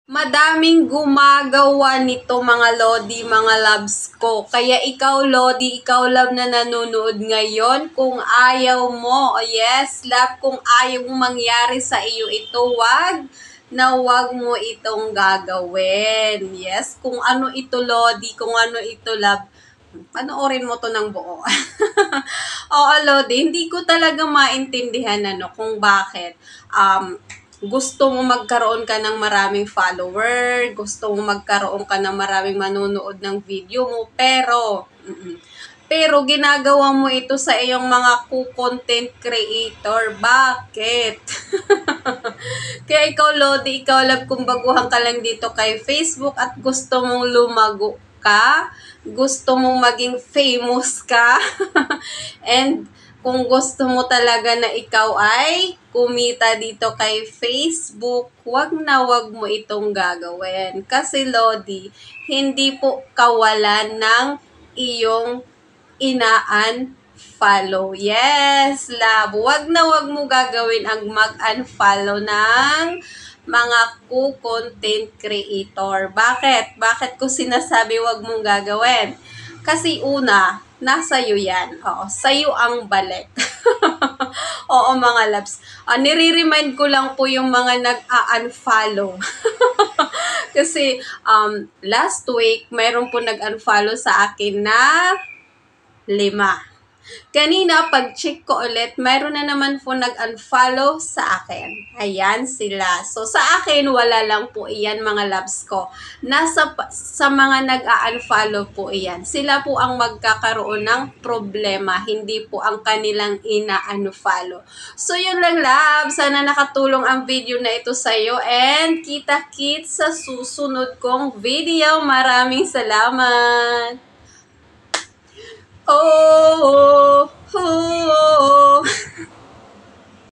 Madaming gumagawa nito mga Lodi, mga loves ko. Kaya ikaw Lodi, ikaw love na nanonood ngayon, kung ayaw mo, yes love, kung ayaw mong mangyari sa iyo ito, wag mo itong gagawin. Yes, kung ano ito Lodi, kung ano ito love, panoorin mo to ng buo. Oo Lodi, hindi ko talaga maintindihan kung bakit. Gusto mo magkaroon ka ng maraming follower, gusto mo magkaroon ka ng maraming manonood ng video mo, pero ginagawa mo ito sa iyong mga content creator. Bakit? Kaya ikaw, Lodi, ikaw love, kung baguhan ka lang dito kay Facebook at gusto mong lumago ka, gusto mong maging famous ka, and kung gusto mo talaga na ikaw ay kumita dito kay Facebook, wag mo itong gagawin. Kasi Lodi, hindi po kawalan ng iyong ina-unfollow. Yes, love. Wag mo gagawin ang mag-unfollow ng mga content creator. Bakit? Bakit ko sinasabi wag mong gagawin? Kasi una, nasa iyo yan. Oo, sa'yo ang balik. Oo, mga loves. Nire-remind ko lang po yung mga nag-unfollow. Kasi last week, mayroon po nag-unfollow sa akin na 5. Kanina, pag-check ko ulit, mayroon na naman po nag-unfollow sa akin. Ayan sila. So, sa akin, wala lang po iyan, mga loves ko. Sa mga nag-unfollow po iyan. Sila po ang magkakaroon ng problema, hindi po ang kanilang ina-unfollow. So, yun lang, loves. Sana nakatulong ang video na ito sa'yo. And kita-kits sa susunod kong video. Maraming salamat! Oh!